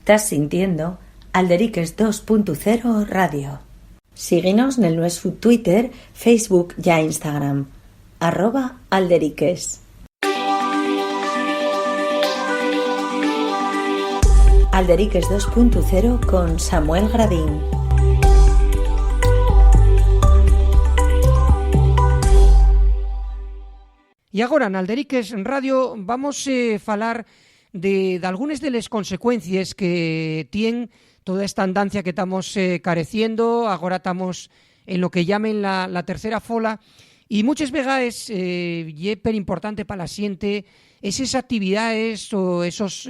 Estás sintiendo Alderiques 2.0 Radio. Síguenos en nuestro Twitter, Facebook y Instagram. @Alderiques. Alderiques 2.0 con Samuel Gradín. E agora, na Alderiques Radio, vamos falar de algunas de las consecuencias que tiene toda esta andancia que estamos careciendo. Agora estamos en lo que llamen la tercera fola, y muchas veces é per importante para la xente esas actividades o esas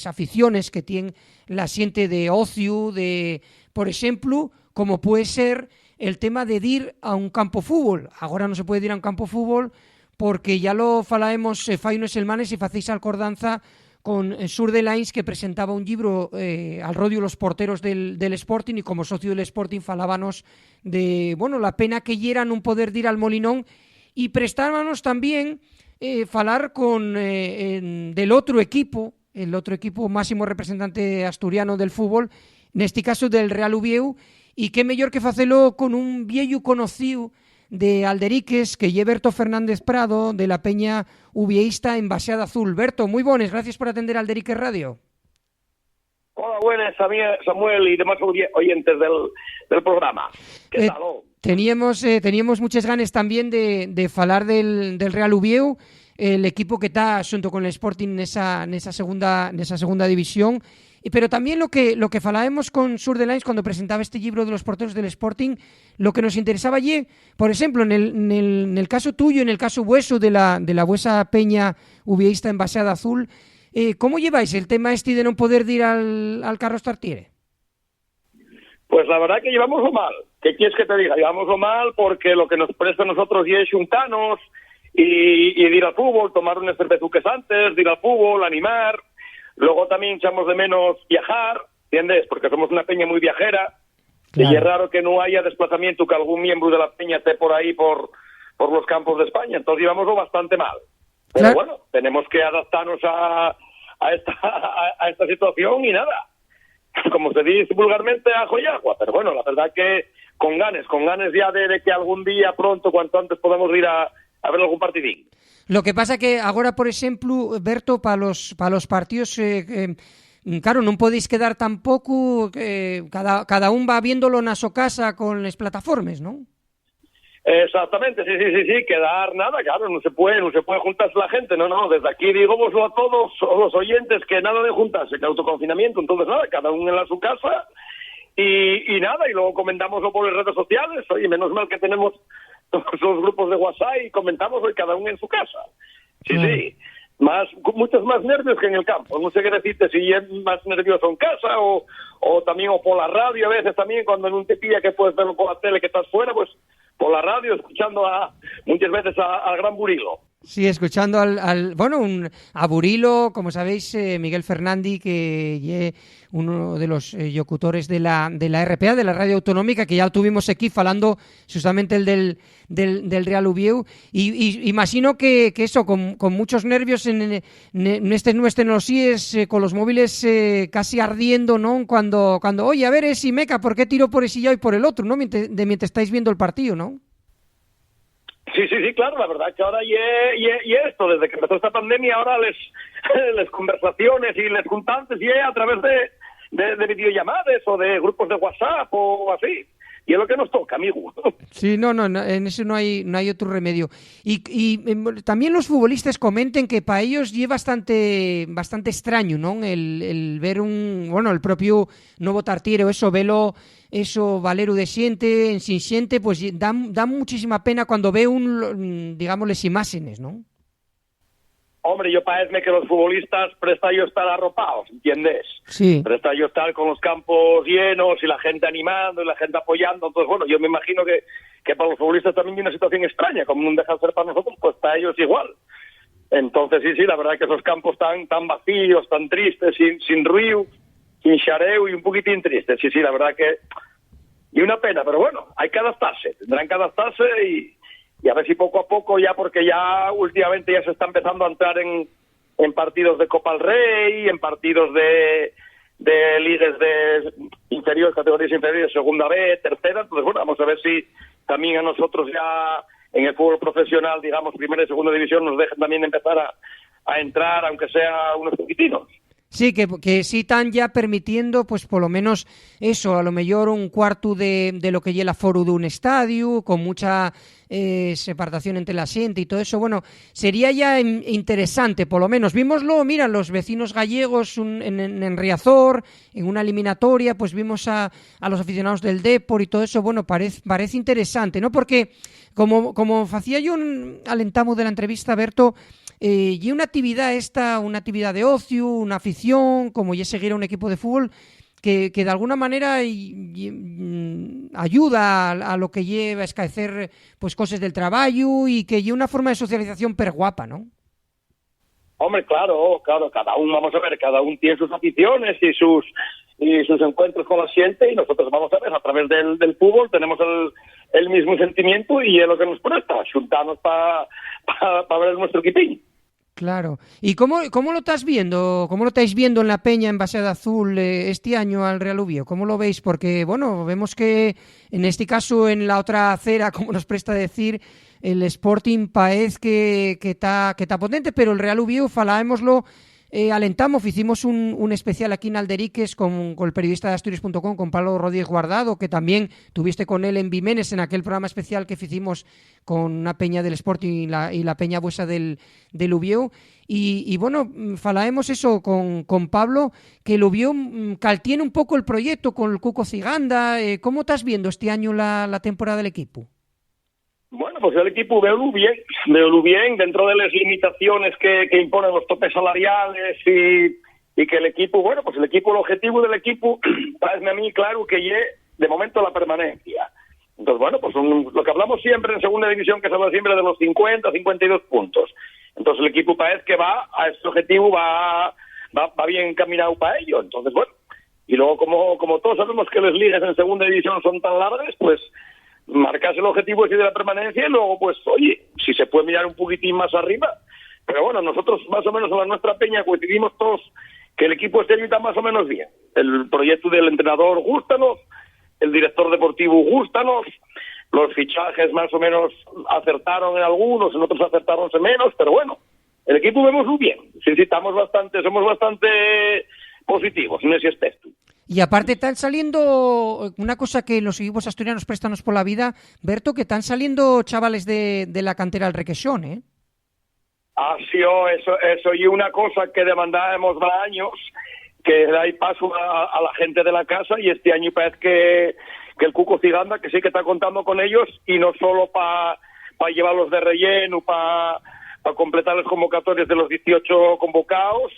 aficiones que tiene la xente de ocio, de, por ejemplo, como puede ser el tema de ir a un campo fútbol. Agora non se pode ir a un campo fútbol porque ya lo falaemos fai unos semanas e facéis acordanza con Sur de Lines, que presentaba un libro al rodio los porteros del Sporting, y como socio del Sporting falábanos de, bueno, la pena que yera non poder ir al Molinón, y prestábamos también falar con del otro equipo, el otro equipo máximo representante asturiano del fútbol, neste caso del Real Uvieu, y qué mellor que facelo con un viejo conocido de Alderiques, que lle Berto Fernández Prado, de la Peña Uvieísta en Baseada Azul. Berto, muy buenas, gracias por atender Alderiques Radio. Hola, buenas, Samuel y demás oyentes del programa. ¿Qué tal? Teníamos muchas ganas también de falar del Real Uvieu, el equipo que está junto con el Sporting nesa segunda división. Pero también lo que falábamos con Sur de Lines cuando presentaba este libro de los porteros del Sporting, lo que nos interesaba allí, por ejemplo, en el caso tuyo, en el caso vueso de la vuesa Peña Uvieísta en Baseada Azul, ¿cómo lleváis el tema de no poder ir al Carlos Tartiere? Pues la verdad que llevamos mal. ¿Qué quieres que te diga? Llevamos mal porque lo que nos presta a nosotros es juntarnos y ir al fútbol, tomar unas cervezuques antes, de ir al fútbol, animar. Luego también echamos de menos viajar, ¿entiendes? Porque somos una peña muy viajera. Claro. Y es raro que no haya desplazamiento, que algún miembro de la peña esté por ahí, por los campos de España. Entonces llevamos bastante mal. Pero claro, bueno, tenemos que adaptarnos a esta situación y nada. Como se dice vulgarmente, ajo y agua. Pero bueno, la verdad que con ganas ya de que algún día pronto, cuanto antes, podamos ir a ver algún partidín. Lo que pasa que agora, por exemplo, Berto, para los partidos, claro, non podéis quedar tampouco, cada un va viéndolo na súa casa con las plataformas, ¿non? Exactamente, sí, quedar nada, claro, no se puede juntarse la gente, no, desde aquí digo a todos los oyentes que nada de juntarse, que autoconfinamiento, entonces nada, cada uno en su casa, y nada, y luego comentámoslo por las redes sociales. Oye, menos mal que tenemos todos los grupos de WhatsApp y comentamos hoy cada uno en su casa. Sí. Muchos más nervios que en el campo. No sé qué decirte, si es más nervioso en casa o también o por la radio a veces también, cuando no te pilla que puedes verlo por la tele que estás fuera, pues por la radio escuchando muchas veces al gran Burilo. Sí, escuchando a Burilo, como sabéis, Miguel Fernández, que es uno de los locutores de la RPA, de la Radio Autonómica, que ya tuvimos aquí falando justamente el del Real Uvieu, y imagino que eso, con muchos nervios en los IES, con los móviles casi ardiendo, ¿no? Cuando oye, a ver, ese meca, ¿por qué tiro por ese ya y por el otro, ¿no? Mientras estáis viendo el partido, ¿no? Sí, claro, la verdad que ahora y esto, desde que empezó esta pandemia, ahora les conversaciones y les juntantes y a través de videollamadas o de grupos de WhatsApp o así. Y es lo que nos toca, amigo. Sí, no, en eso no hay otro remedio. Y también los futbolistas comenten que para ellos es bastante extraño, ¿no? El ver el propio Novo Tartiere, eso Valero de siente, en sin siente, pues da muchísima pena cuando ve digamos, las imágenes, ¿no? Hombre, yo parece que los futbolistas presta yo estar arropados, ¿entiendes? Sí. Presta yo estar con los campos llenos y la gente animando y la gente apoyando. Entonces, bueno, yo me imagino que para los futbolistas también hay una situación extraña, como no deja de ser para nosotros, pues para ellos igual. Entonces, sí, la verdad es que esos campos tan vacíos, tan tristes, sin ruido, sin xareu y un poquitín tristes. Sí, la verdad que... Y una pena, pero bueno, hay que adaptarse. Tendrán que adaptarse y a ver si poco a poco ya, porque ya últimamente ya se está empezando a entrar en en partidos de Copa del Rey, en partidos de ligas de inferiores, categorías inferiores, segunda B, tercera. Entonces, bueno, vamos a ver si también a nosotros ya en el fútbol profesional, digamos, primera y segunda división, nos dejan también empezar a entrar, aunque sea unos poquitinos. Sí, que sí están ya permitiendo, pues por lo menos eso, a lo mejor un cuarto de lo que lleva el aforo de un estadio, con mucha separación entre la xente y todo eso. Bueno, sería ya interesante, por lo menos. Vímoslo, mira, los vecinos gallegos en Riazor, en una eliminatoria, pues vimos a los aficionados del Depor y todo eso. Bueno, parece interesante, ¿no? Porque, como hacía yo alentamos de la entrevista, Berto, y una actividad de ocio, una afición, como ya seguir a un equipo de fútbol, que de alguna manera ayuda a lo que lleva a escaecer pues cosas del trabajo y que lleva una forma de socialización perguapa, ¿no? Hombre, claro, cada uno tiene sus aficiones y sus encuentros con la gente, y nosotros vamos a ver, a través del fútbol tenemos el mismo sentimiento y es lo que nos presta, juntarnos para ver nuestro equipín. Claro. ¿Y cómo lo estás viendo? ¿Cómo lo estáis viendo en la Peña, en Baseada Azul, este año al Real Oviedo? ¿Cómo lo veis? Porque, bueno, vemos que en este caso, en la otra acera, como nos presta decir, el Sporting parece que está potente, pero el Real Oviedo, falámoslo, alentamos, hicimos un especial aquí en Alderiques con el periodista de Asturias.com, con Pablo Rodríguez Guardado, que también tuviste con él en Vimenes, en aquel programa especial que hicimos con una peña del Sporting y la peña buesa del Oviedo. Y bueno, falábamos eso con Pablo, que el Oviedo caltiene un poco el proyecto con el Cuco Ciganda. ¿Cómo estás viendo este año la temporada del equipo? Bueno, pues el equipo veo bien dentro de las limitaciones que imponen los topes salariales y que el equipo, bueno, pues el objetivo del equipo parece a mí claro que llegue de momento la permanencia. Entonces, bueno, pues lo que hablamos siempre en segunda división, que se habla siempre de los 50, 52 puntos. Entonces el equipo parece que va a este objetivo, va bien encaminado para ello. Entonces, bueno, y luego como todos sabemos que las ligas en segunda división son tan largas, pues marcarse el objetivo de la permanencia y luego, pues, oye, si se puede mirar un poquitín más arriba. Pero bueno, nosotros más o menos en la nuestra peña coincidimos todos que el equipo este año está más o menos bien. El proyecto del entrenador gústanos, el director deportivo gústanos, los fichajes más o menos acertaron en algunos, en otros acertaron en menos, pero bueno, el equipo vemos muy bien. Sí, somos bastante positivos en ese aspecto. Y aparte están saliendo, una cosa que los equipos asturianos préstanos por la vida, Berto, que están saliendo chavales de la cantera del Requesón, ¿eh? Ah, sí, eso y una cosa que demandábamos años, que da paso a la gente de la casa, y este año parece que el Cuco Ciganda, que sí que está contando con ellos, y no solo para llevarlos de relleno, para completar las convocatorias de los 18 convocados,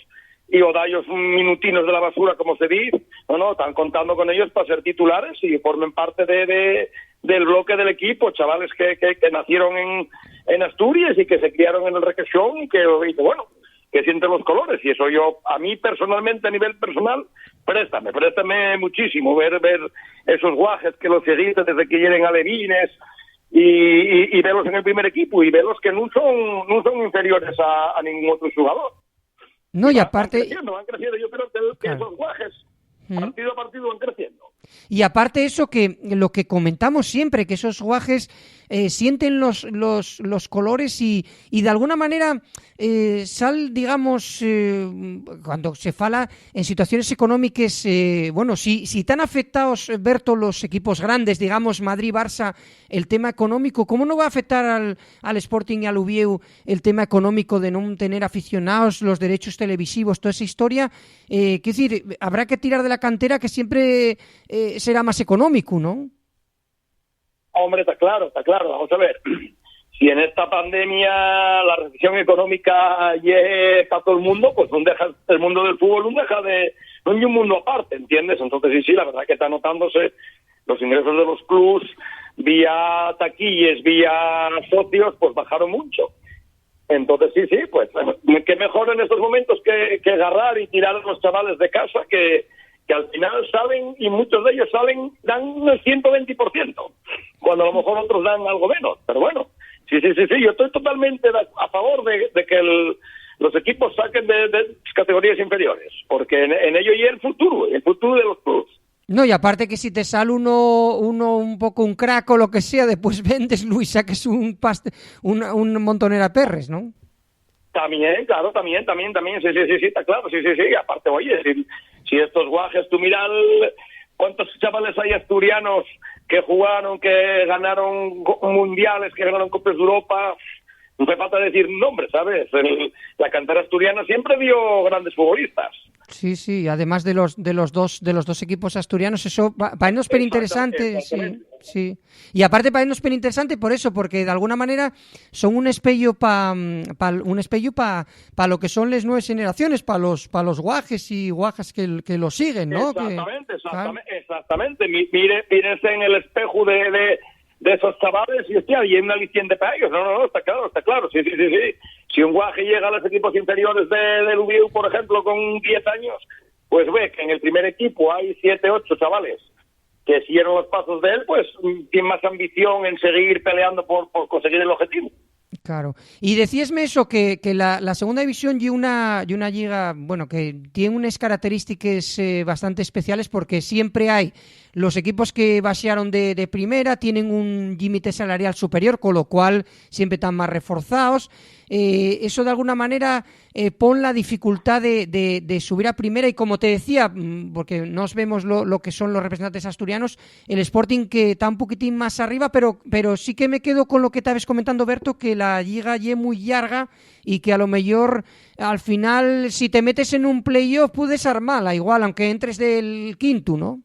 y o darles minutinos de la basura, como se dice, no, están contando con ellos para ser titulares y formen parte del bloque del equipo, chavales que nacieron en Asturias y que se criaron en el Requesón y que, bueno, que sienten los colores, y eso a mí personalmente, a nivel personal, préstame muchísimo ver esos guajes que los seguiste desde que lleguen alevines y verlos en el primer equipo y verlos que no son inferiores a ningún otro jugador. No, y aparte... Van creciendo, yo creo que esos guajes, partido a partido, van creciendo. Y aparte eso, que lo que comentamos siempre, que esos guajes sienten los colores y de alguna manera digamos, cuando se fala en situaciones económicas, bueno, si están afectados, Berto, los equipos grandes, digamos, Madrid, Barça, el tema económico, ¿cómo no va a afectar al Sporting y al Oviedo el tema económico de no tener aficionados, los derechos televisivos, toda esa historia? Quiero decir, habrá que tirar de la cantera, que siempre será más económico, ¿no? Hombre, está claro. Vamos a ver. Si en esta pandemia la recesión económica llega para todo el mundo, pues el mundo del fútbol no hay un mundo aparte, ¿entiendes? Entonces sí, la verdad que está notándose los ingresos de los clubs vía taquillas, vía socios, pues bajaron mucho. Entonces sí, pues qué mejor en estos momentos que agarrar y tirar a los chavales de casa que al final salen, y muchos de ellos dan el 120%, cuando a lo mejor otros dan algo menos, pero bueno, sí, yo estoy totalmente a favor de que los equipos saquen de categorías inferiores, porque en ello y el futuro de los clubes. No, y aparte que si te sale uno un poco un crack o lo que sea, después vendes, Luis, saques un montonera de perres, ¿no? También, claro, también, sí, está claro, sí, aparte, oye, si estos guajes, tú mira cuántos chavales hay asturianos que jugaron, que ganaron mundiales, que ganaron Copas de Europa, no hace falta decir nombres, ¿sabes? La cantera asturiana siempre dio grandes futbolistas. Sí, además de los dos equipos asturianos, eso para irnos súper interesante, sí. Y aparte para irnos súper interesante por eso, porque de alguna manera son un espello para lo que son las nuevas generaciones, para los guajes y guajas que lo siguen, ¿no? Exactamente. Mírense en el espejo de esos chavales y hostia, y hay una aliciente para ellos. No, está claro, sí. Si un guaje llega a los equipos inferiores del UBIU, por ejemplo, con 10 años, pues ve que en el primer equipo hay 7, 8 chavales que siguieron los pasos de él, pues tiene más ambición en seguir peleando por conseguir el objetivo. Claro. Y decíasme eso, que la segunda división y una liga, bueno, que tiene unas características bastante especiales, porque siempre hay los equipos que baixaron de primera, tienen un límite salarial superior, con lo cual siempre están más reforzados. Eso de alguna manera pone la dificultad de subir a primera, y como te decía, porque nos vemos lo que son los representantes asturianos, el Sporting que está un poquitín más arriba, pero sí que me quedo con lo que estabas comentando, Berto, que la liga es muy larga y que a lo mejor al final, si te metes en un playoff, puedes armarla igual, aunque entres del quinto, ¿no?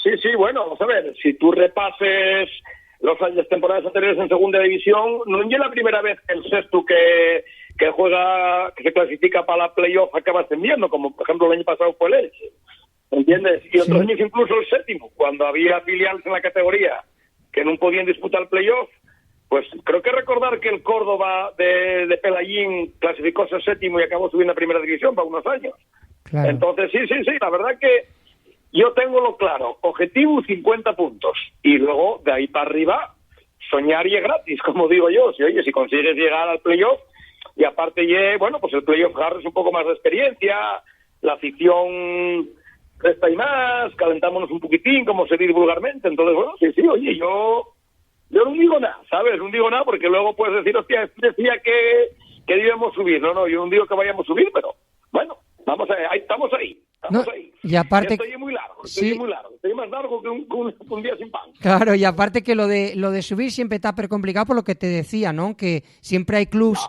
Sí, bueno, vamos a ver, si tú repases las temporadas anteriores en segunda división, no es la primera vez que el sexto que juega, que se clasifica para la playoff acaba ascendiendo, como por ejemplo el año pasado fue el Elche, ¿entiendes? Y otros años incluso el séptimo, cuando había filiales en la categoría que no podían disputar el playoff, pues creo que recordar que el Córdoba de Pelallín clasificó ese séptimo y acabó subiendo a primera división para unos años. Claro. Entonces sí, la verdad que yo tengo lo claro, objetivo 50 puntos, y luego de ahí para arriba soñar y es gratis, como digo yo. Si consigues llegar al playoff, y aparte pues el playoff agarres un poco más de experiencia, la afición resta y más, calentámonos un poquitín, como se dice vulgarmente. Entonces, bueno, sí, oye, yo no digo nada, ¿sabes? No digo nada porque luego puedes decir, hostia, decía que debemos subir. No, yo no digo que vayamos a subir, pero bueno, vamos a ver, estamos ahí. Ahí. Y aparte, estoy muy largo, estoy más largo que un día sin pan. Claro, y aparte que lo de subir siempre está pero complicado, por lo que te decía, ¿no? Que siempre hay clubs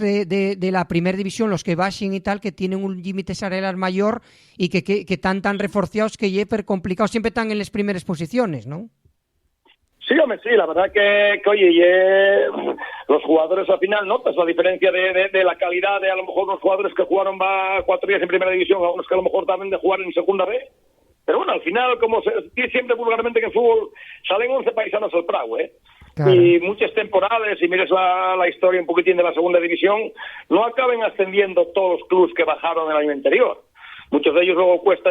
de la primera división, los que bajen y tal, que tienen un límite salarial mayor y que están tan reforzados que es per complicado, siempre están en las primeras posiciones, ¿no? Sí, hombre, sí, la verdad que oye, los jugadores al final notas la diferencia de la calidad de a lo mejor los jugadores que jugaron 4 días en primera división, a unos que a lo mejor también de jugar en segunda B. Pero bueno, al final, como se dice siempre vulgarmente que en fútbol salen 11 paisanos al Prado, Claro. Y muchas temporadas, si mires la historia un poquitín de la segunda división, no acaben ascendiendo todos los clubes que bajaron el año anterior. Muchos de ellos luego cuesta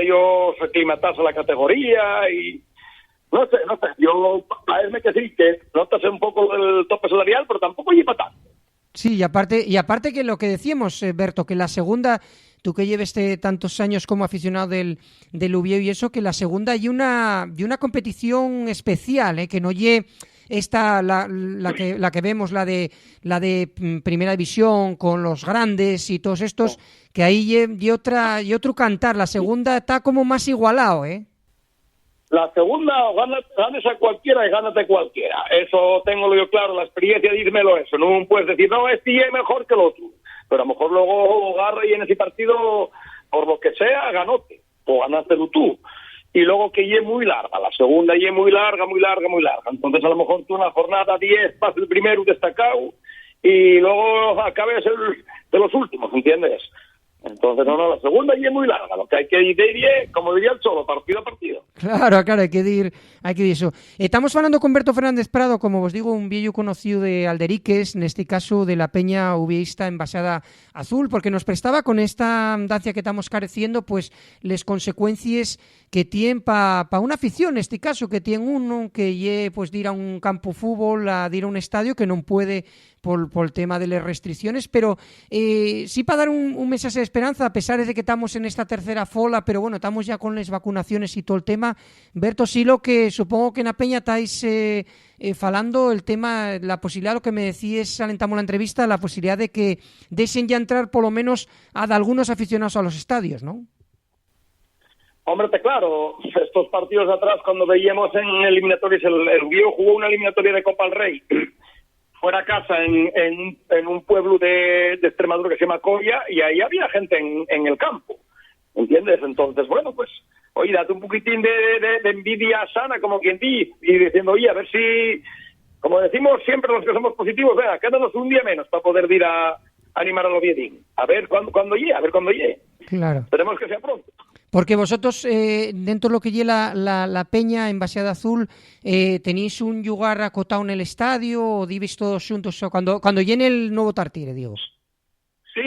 aclimatarse a la categoría y... No sé, yo parece que sí, que notas un poco el tope salarial, pero tampoco lleva tanto. Sí, y aparte que lo que decíamos, Berto, que la segunda, tú que lleves tantos años como aficionado del UBIU y eso, que la segunda hay una competición especial, que no lle esta la que vemos, la de primera división con los grandes y todos estos, que ahí y otro cantar. La segunda está como más igualado, La segunda, ganes a cualquiera y gánate cualquiera. Eso tengo yo claro, la experiencia, dímelo eso. No puedes decir, no, este es mejor que el otro. Pero a lo mejor luego agarra y en ese partido, por lo que sea, ganote. O ganaste tú. Y luego que es muy larga. La segunda es muy larga. Entonces a lo mejor tú en la jornada 10 pasas el primero destacado y luego acabes de los últimos, ¿entiendes? Entonces, la segunda es muy larga, lo que hay que ir, como diría el Cholo, partido a partido. Claro, hay que ir eso. Estamos hablando con Berto Fernández Prado, como os digo, un viejo conocido de Alderiques, en este caso de la Peña Ubieísta Embajada Azul, porque nos prestaba con esta andancia que estamos careciendo, pues, las consecuencias que tienen para una afición, en este caso, que tiene uno que pues de ir a un campo de fútbol, de ir a un estadio, que no puede por el tema de las restricciones, pero sí para dar un mensaje de esperanza, a pesar de que estamos en esta tercera fola, pero bueno, estamos ya con las vacunaciones y todo el tema. Berto, sí, lo que supongo que en la Peña estáis falando el tema, la posibilidad, lo que me decías, alentamos la entrevista, la posibilidad de que dejen ya entrar por lo menos a algunos aficionados a los estadios, ¿no? Hombre, claro, estos partidos de atrás, cuando veíamos en eliminatorias, el Ubieu jugó una eliminatoria de Copa del Rey fuera a casa en un pueblo de Extremadura que se llama Coria, y ahí había gente en el campo, ¿entiendes? Entonces, bueno, pues, oye, date un poquitín de envidia sana, como quien dice, y diciendo, oye, a ver si, como decimos siempre los que somos positivos, venga, quédanos un día menos para poder ir a animar al Oviedín. A ver cuándo llegue. Claro. Esperemos que sea pronto. Porque vosotros, dentro de lo que lleva la Peña en Baseada Azul, ¿tenéis un lugar acotado en el estadio o vivís todos juntos cuando llene el nuevo Tartiere, digo? Sí,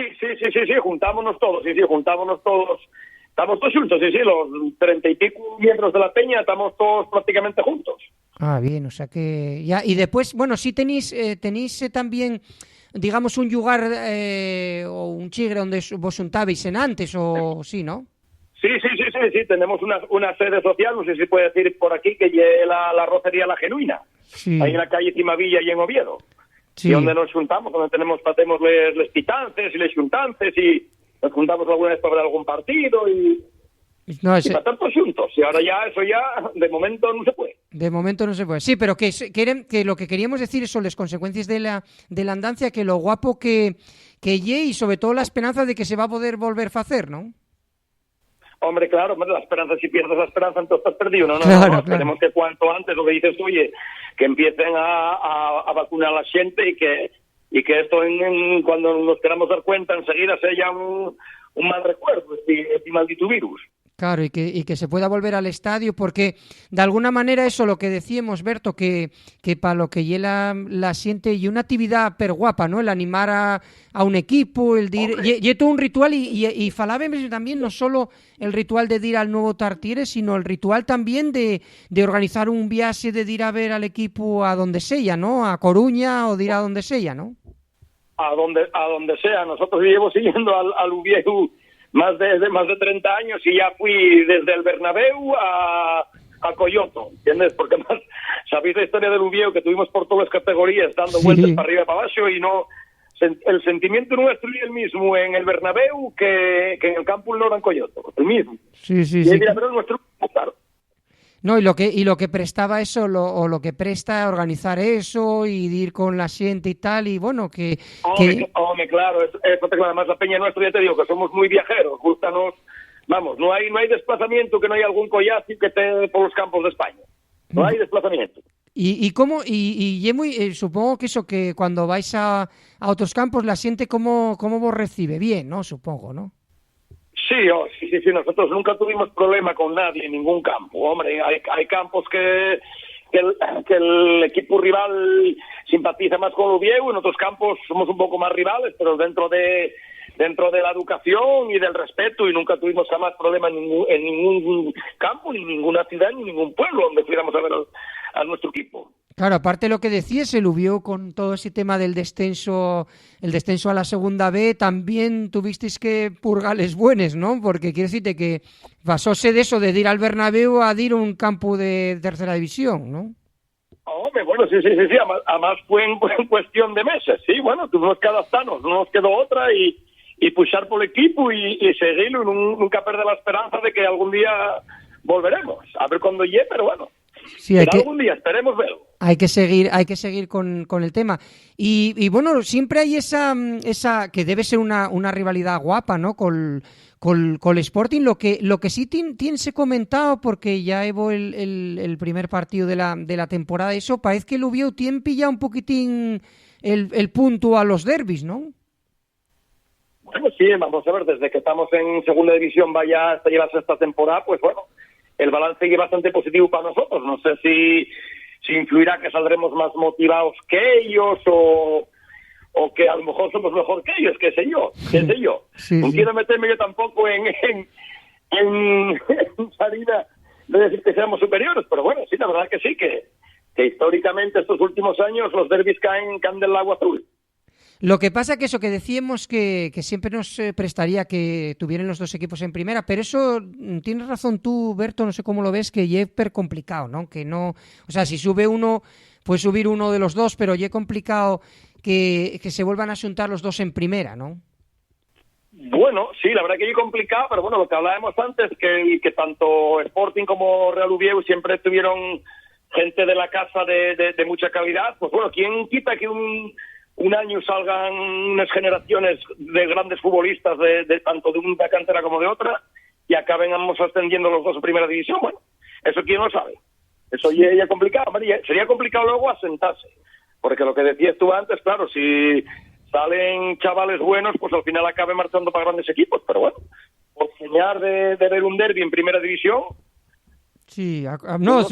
juntámonos todos, juntámonos todos. Estamos todos juntos, sí, los 30 y pico miembros de la Peña estamos todos prácticamente juntos. Ah, bien, o sea que ya. Y después, bueno, sí tenéis también, digamos, un lugar o un chigre donde vos juntabais en antes, o sí, ¿no? Sí, tenemos una sede social, no sé si puede decir por aquí, que es la Rocería La Genuina, sí, ahí en la calle Cimavilla y en Oviedo, sí, y donde nos juntamos, donde tenemos les pitances y les juntantes, y nos juntamos alguna vez para ver algún partido y para estar todos juntos, y ahora ya eso ya de momento no se puede. De momento no se puede, sí, pero que lo que queríamos decir son las consecuencias de la andancia, que lo guapo que y sobre todo la esperanza de que se va a poder volver a hacer, ¿no? Hombre, claro, la esperanza, si pierdes la esperanza, entonces estás perdido, ¿no? Claro. Esperemos que cuanto antes, lo que dices, oye, que empiecen a vacunar a la gente y que esto cuando nos queramos dar cuenta enseguida sea un mal recuerdo, este maldito virus. Claro, y que se pueda volver al estadio, porque de alguna manera eso, lo que decíamos, Berto, que para lo que la siente y una actividad perguapa, ¿no? El animar a un equipo, el de ir, y todo un ritual, y falábamos también no solo el ritual de ir al nuevo Tartiere, sino el ritual también de organizar un viaje, de ir a ver al equipo a donde sea, ¿no? A Coruña o de ir a donde sea, ¿no? A donde sea. Nosotros llevo siguiendo al Ubieu más de 30 años y ya fui desde el Bernabéu a Coyoto, ¿entiendes? Porque más sabéis la historia del Ubieu, que tuvimos por todas las categorías dando vueltas para arriba y para abajo, y no el sentimiento nuestro es el mismo en el Bernabéu que en el Campo Nou en Coyoto, el mismo. Sí. Pero nuestro, claro. No, y lo que prestaba eso, lo que presta organizar eso y ir con la gente y tal, y bueno, que... Hombre, claro, eso además la Peña nuestra, ya te digo, que somos muy viajeros, gustanos, vamos, no hay desplazamiento que no hay algún collazo que esté por los campos de España, no hay desplazamiento. ¿Y cómo? Y muy, supongo que eso, que cuando vais a otros campos, la gente cómo vos recibe, bien, ¿no? Supongo, ¿no? Sí, nosotros nunca tuvimos problema con nadie en ningún campo. Hombre, hay campos que el equipo rival simpatiza más con el Ubieu, en otros campos somos un poco más rivales, pero dentro de la educación y del respeto, y nunca tuvimos jamás problema en ningún campo, ni ninguna ciudad, ni ningún pueblo donde fuéramos a ver a nuestro equipo. Claro, aparte de lo que decías, el Ubieu con todo ese tema del descenso, el descenso a la segunda B, también tuvisteis que purgales buenos, ¿no? Porque quiere decirte que pasóse de eso, de ir al Bernabéu a ir a un campo de tercera división, ¿no? Hombre, bueno, sí, además fue en cuestión de meses, sí, bueno, tuvimos que adaptarnos, no nos quedó otra y puchar por el equipo y seguirlo, nunca perder la esperanza de que algún día volveremos, a ver cuándo llegue, pero bueno. Sí, algún día esperemos verlo. Hay que seguir con el tema. Y bueno, siempre hay esa que debe ser una rivalidad guapa, ¿no? Con el Sporting. Lo que sí se comentado, porque ya llevo el primer partido de la temporada, eso parece que el Ubieu tiene pillado un poquitín el punto a los derbis, ¿no? Bueno, sí, vamos a ver, desde que estamos en segunda división vaya hasta llevarse esta temporada, pues bueno, el balance es bastante positivo para nosotros. No sé si influirá que saldremos más motivados que ellos o que a lo mejor somos mejor que ellos, qué sé yo. No quiero meterme yo tampoco en salida de decir que seamos superiores, pero bueno, sí, la verdad que sí, que históricamente estos últimos años los derbis caen del agua azul. Lo que pasa que eso que decíamos que siempre nos prestaría que tuvieran los dos equipos en primera, pero eso tienes razón tú, Berto, no sé cómo lo ves, que ya es per complicado, ¿no? Que no, o sea, si sube uno, puede subir uno de los dos, pero ya es complicado que se vuelvan a asuntar los dos en primera, ¿no? Bueno, sí, la verdad que es complicado, pero bueno, lo que hablábamos antes, que tanto Sporting como Real Oviedo siempre tuvieron gente de la casa de mucha calidad. Pues bueno, ¿quién quita que un año salgan unas generaciones de grandes futbolistas de tanto de una cantera como de otra y acaben ambos ascendiendo los dos a primera división? Bueno, eso quién lo sabe. Eso ya es complicado. Sería complicado luego asentarse, porque lo que decías tú antes, claro, si salen chavales buenos, pues al final acaben marchando para grandes equipos, pero bueno, por soñar de ver un derbi en primera división. Sí, no,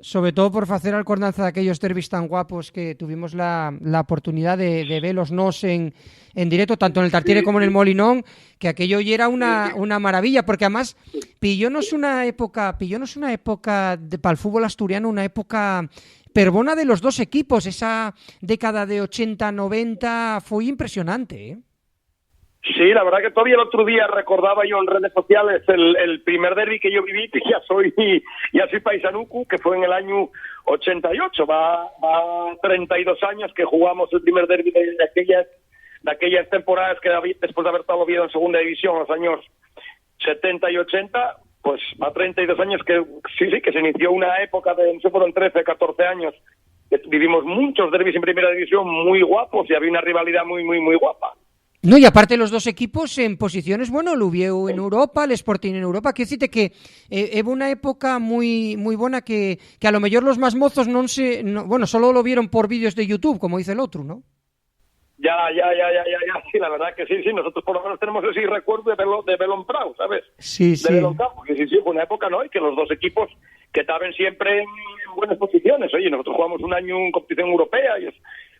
sobre todo por hacer acordanza de aquellos derbis tan guapos que tuvimos la oportunidad de verlos en directo, tanto en el Tartiere como en el Molinón, que aquello ya era una maravilla, porque además pillónos una época para el fútbol asturiano, una época perbona de los dos equipos. Esa década de 80-90 fue impresionante, ¿eh? Sí, la verdad que todavía el otro día recordaba yo en redes sociales el primer derbi que yo viví, que ya soy paisanuco, que fue en el año 88, va 32 años que jugamos el primer derbi de aquellas temporadas que después de haber estado Oviedo en segunda división, los años 70 y 80, pues va 32 años que sí, que se inició una época de, no sé, fueron 13, 14 años, que vivimos muchos derbis en primera división muy guapos y había una rivalidad muy, muy, muy guapa. No, y aparte los dos equipos en posiciones, bueno, el Oviedo en Europa, el Sporting en Europa, quiero decirte que hubo una época muy muy buena que a lo mejor los más mozos bueno, solo lo vieron por vídeos de YouTube, como dice el otro, ¿no? Ya, sí, la verdad que sí, nosotros por lo menos tenemos ese recuerdo de verlo en Prado, ¿sabes? Sí. De verlo en campo, que sí, fue una época, ¿no? Y que los dos equipos que estaban siempre en buenas posiciones. Oye, nosotros jugamos un año en competición europea, ellos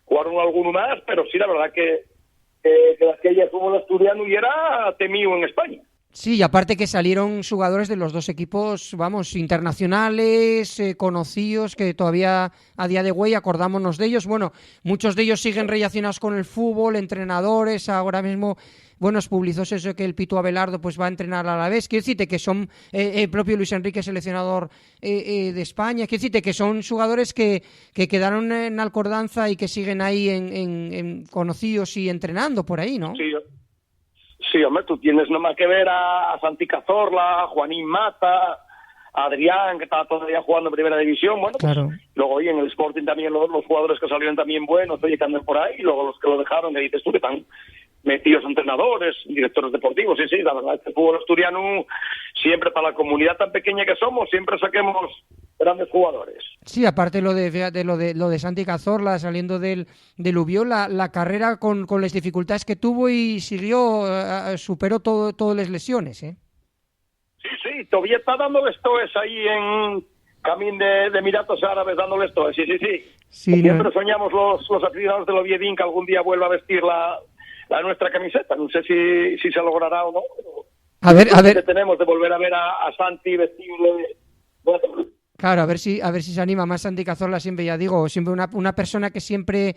jugaron alguno más, pero sí, la verdad que aquella fútbol asturiano y era temido en España. Sí, y aparte que salieron jugadores de los dos equipos, vamos, internacionales, conocidos, que todavía a día de hoy acordámonos de ellos. Bueno, muchos de ellos siguen relacionados con el fútbol, entrenadores, ahora mismo, bueno, publicó eso que el Pitu Abelardo pues va a entrenar a la vez. Quiero decirte que son el propio Luis Enrique, seleccionador de España. Quiero decirte que son jugadores que quedaron en Alcordanza y que siguen ahí en conocidos y entrenando por ahí, ¿no? Sí, hombre, tú tienes nomás que ver a Santi Cazorla, a Juanín Mata, a Adrián, que estaba todavía jugando en primera división. Bueno, claro. Pues, luego oye, en el Sporting también los jugadores que salieron también buenos, oye, que andan por ahí, y luego los que lo dejaron, que dices tú, que están metidos entrenadores, directores deportivos. Sí, la verdad es que el fútbol asturiano, siempre para la comunidad tan pequeña que somos, siempre saquemos grandes jugadores. Sí, aparte lo de Santi Cazorla saliendo del Ubió, la carrera con las dificultades que tuvo y siguió, superó todas las lesiones, ¿eh? Sí, todavía está dándoles toes ahí en camino de Emiratos Árabes, dándoles toes, sí. Siempre soñamos los aficionados del Oviedín que algún día vuelva a vestir la nuestra camiseta. No sé si se logrará o no. A ver. Que tenemos de volver a ver a Santi vestible. Bueno. Claro, a ver si se anima más. Santi Cazorla, siempre, ya digo, siempre una persona que siempre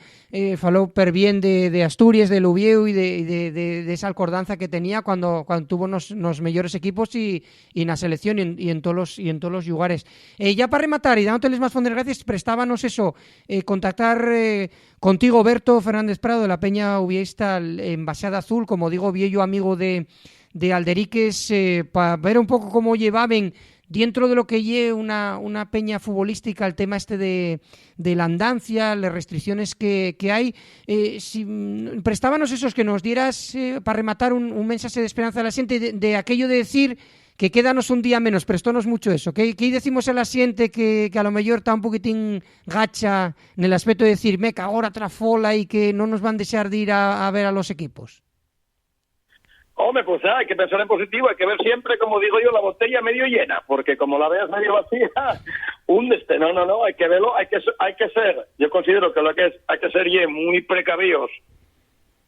faló per bien de Asturias, del Ubieu y de esa alcordanza que tenía cuando tuvo los mejores equipos y en la selección y en todos los lugares. Ya para rematar y dándoteles más fondos gracias, prestábanos eso, contactar contigo, Berto Fernández Prado, de la Peña Ubieista en Baseada Azul, como digo, viejo amigo de Alderiques, para ver un poco cómo llevaban dentro de lo que lleve una peña futbolística, el tema de la andancia, las restricciones que hay. Si prestábanos esos que nos dieras para rematar un mensaje de esperanza a la gente de aquello de decir que quédanos un día menos, prestónos mucho eso. ¿Qué decimos a la gente que a lo mejor está un poquitín gacha en el aspecto de decir, meca, ahora trafola y que no nos van a desear de ir a ver a los equipos? Hombre, pues hay que pensar en positivo, hay que ver siempre, como digo yo, la botella medio llena, porque como la veas medio vacía, húndeste. No, hay que verlo, hay que ser, yo considero que hay que ser muy precavidos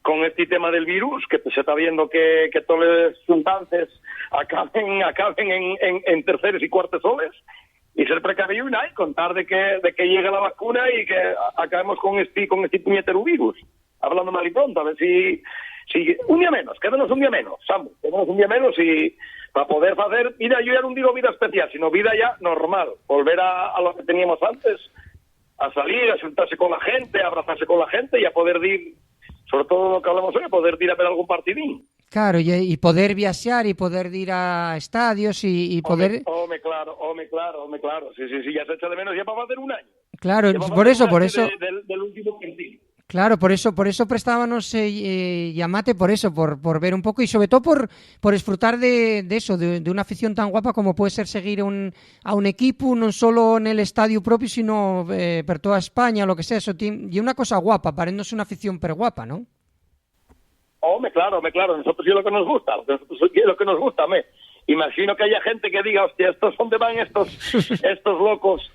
con este tema del virus, que se está viendo que todos los sustancias acaben en terceros y cuartos soles, y ser precavido y contar de que llegue la vacuna y que acabemos con este puñetero virus. hablando mal y pronto, a ver si un día menos, quédanos un día menos, Samu, quédanos un día menos y para poder hacer, mira, yo ya no digo vida especial, sino vida ya normal, volver a lo que teníamos antes, a salir, a sentarse con la gente, a abrazarse con la gente y a poder ir, sobre todo lo que hablamos hoy, a poder ir a ver algún partidín. Claro, y poder viajar y poder ir a estadios y poder... Home, claro, sí, ya se echa de menos, ya va a hacer un año. Claro, por eso... Del último partido. Claro, por eso prestábamos llamate por eso, por ver un poco y sobre todo por disfrutar de eso, de una afición tan guapa como puede ser seguir a un equipo, no solo en el estadio propio, sino por toda España, o lo que sea, eso y una cosa guapa, paréndose una afición per guapa, ¿no? Home, claro, nosotros sí lo que nos gusta, lo que nos gusta, imagino que haya gente que diga, hostia, estos dónde van estos locos,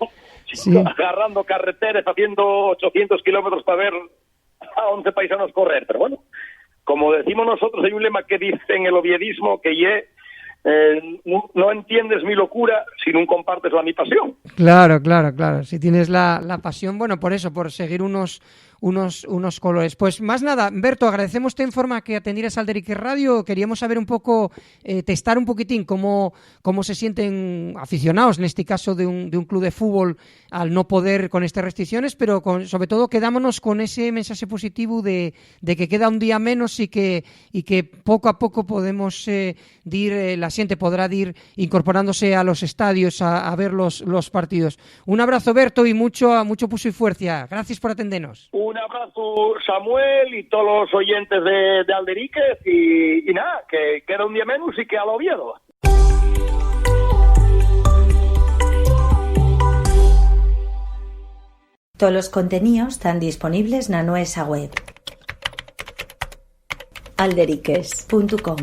sí, agarrando carreteras, haciendo 800 kilómetros para ver a 11 paisanos correr, pero bueno, como decimos nosotros, hay un lema que dice en el oviedismo que no entiendes mi locura si no compartes mi pasión. Claro, si tienes la pasión, bueno, por eso, por seguir unos colores. Pues más nada, Berto, agradecemos en forma que atendieras al Alderique Radio. Queríamos saber un poco, testar un poquitín cómo se sienten aficionados, en este caso de un club de fútbol, al no poder con estas restricciones, pero sobre todo quedámonos con ese mensaje positivo de que queda un día menos y que poco a poco podemos la gente podrá ir incorporándose a los estadios a ver los partidos. Un abrazo, Berto, y mucho puso y fuerza. Gracias por atendernos. Un abrazo, Samuel, y todos los oyentes de Alderique, y nada, que queda un día menos y que al Oviedo. Todos los contenidos están disponibles en nuestra web alderiques.com.